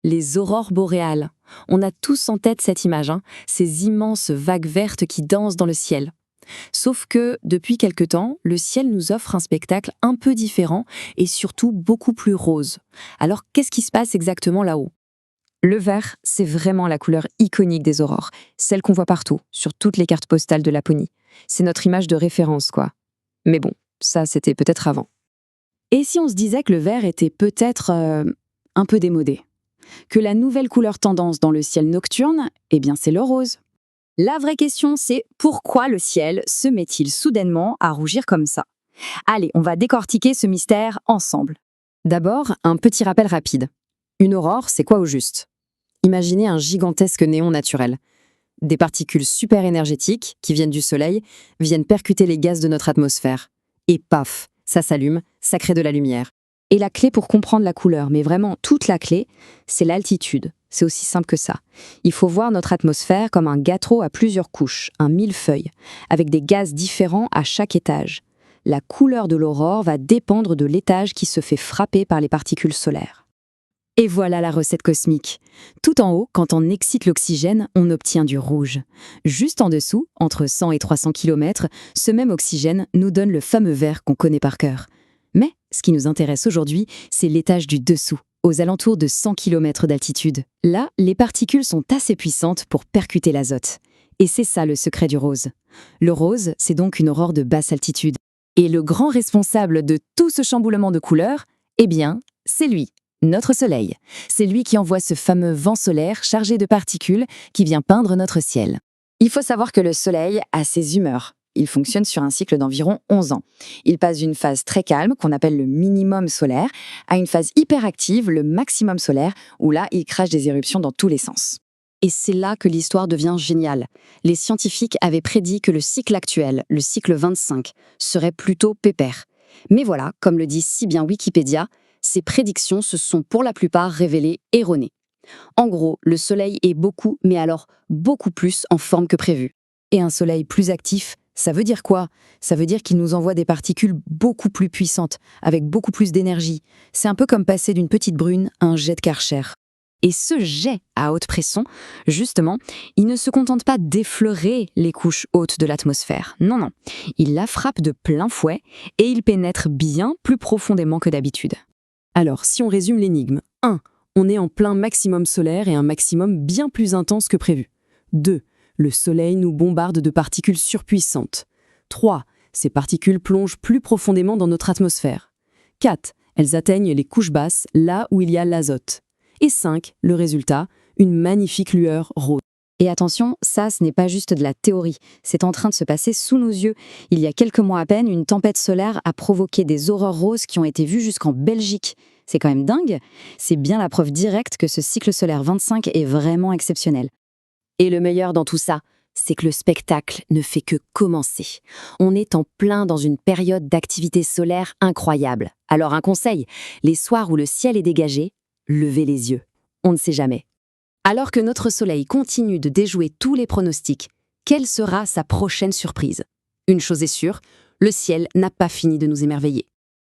les aurores boréales. On a tous en tête cette image, hein, ces immenses vagues vertes qui dansent dans le ciel. Sauf que, depuis quelque temps, le ciel nous offre un spectacle un peu différent et surtout beaucoup plus rose. Alors, qu'est-ce qui se passe exactement là-haut? Le vert, c'est vraiment la couleur iconique des aurores, celle qu'on voit partout, sur toutes les cartes postales de Laponie. C'est notre image de référence, quoi. Mais bon, ça, c'était peut-être avant. Et si on se disait que le vert était peut-être un peu démodé? Que la nouvelle couleur tendance dans le ciel nocturne, eh bien c'est le rose. La vraie question, c'est pourquoi le ciel se met-il soudainement à rougir comme ça? Allez, on va décortiquer ce mystère ensemble. D'abord, un petit rappel rapide. Une aurore, c'est quoi au juste? Imaginez un gigantesque néon naturel. Des particules super énergétiques, qui viennent du Soleil, viennent percuter les gaz de notre atmosphère. Et paf, ça s'allume, ça crée de la lumière. Et la clé pour comprendre la couleur, mais vraiment toute la clé, c'est l'altitude. C'est aussi simple que ça. Il faut voir notre atmosphère comme un gâteau à plusieurs couches, un millefeuille, avec des gaz différents à chaque étage. La couleur de l'aurore va dépendre de l'étage qui se fait frapper par les particules solaires. Et voilà la recette cosmique. Tout en haut, quand on excite l'oxygène, on obtient du rouge. Juste en dessous, entre 100 et 300 km, ce même oxygène nous donne le fameux vert qu'on connaît par cœur. Mais ce qui nous intéresse aujourd'hui, c'est l'étage du dessous, aux alentours de 100 km d'altitude. Là, les particules sont assez puissantes pour percuter l'azote. Et c'est ça le secret du rose. Le rose, c'est donc une aurore de basse altitude. Et le grand responsable de tout ce chamboulement de couleurs, eh bien, c'est lui, notre Soleil. C'est lui qui envoie ce fameux vent solaire chargé de particules qui vient peindre notre ciel. Il faut savoir que le Soleil a ses humeurs. Il fonctionne sur un cycle d'environ 11 ans. Il passe d'une phase très calme, qu'on appelle le minimum solaire, à une phase hyperactive, le maximum solaire, où là, il crache des éruptions dans tous les sens. Et c'est là que l'histoire devient géniale. Les scientifiques avaient prédit que le cycle actuel, le cycle 25, serait plutôt pépère. Mais voilà, comme le dit si bien Wikipédia, ces prédictions se sont pour la plupart révélées erronées. En gros, le Soleil est beaucoup, mais alors beaucoup plus en forme que prévu. Et un Soleil plus actif, ça veut dire quoi? Ça veut dire qu'il nous envoie des particules beaucoup plus puissantes, avec beaucoup plus d'énergie. C'est un peu comme passer d'une petite brune à un jet de Karcher. Et ce jet à haute pression, justement, il ne se contente pas d'effleurer les couches hautes de l'atmosphère. Non, non. Il la frappe de plein fouet et il pénètre bien plus profondément que d'habitude. Alors, si on résume l'énigme, 1. On est en plein maximum solaire et un maximum bien plus intense que prévu. 2. Le Soleil nous bombarde de particules surpuissantes. 3. Ces particules plongent plus profondément dans notre atmosphère. 4. Elles atteignent les couches basses, là où il y a l'azote. Et 5. Le résultat, une magnifique lueur rose. Et attention, ça, ce n'est pas juste de la théorie. C'est en train de se passer sous nos yeux. Il y a quelques mois à peine, une tempête solaire a provoqué des aurores roses qui ont été vues jusqu'en Belgique. C'est quand même dingue. C'est bien la preuve directe que ce cycle solaire 25 est vraiment exceptionnel. Et le meilleur dans tout ça, c'est que le spectacle ne fait que commencer. On est en plein dans une période d'activité solaire incroyable. Alors un conseil, les soirs où le ciel est dégagé, levez les yeux. On ne sait jamais. Alors que notre Soleil continue de déjouer tous les pronostics, quelle sera sa prochaine surprise? Une chose est sûre, le ciel n'a pas fini de nous émerveiller.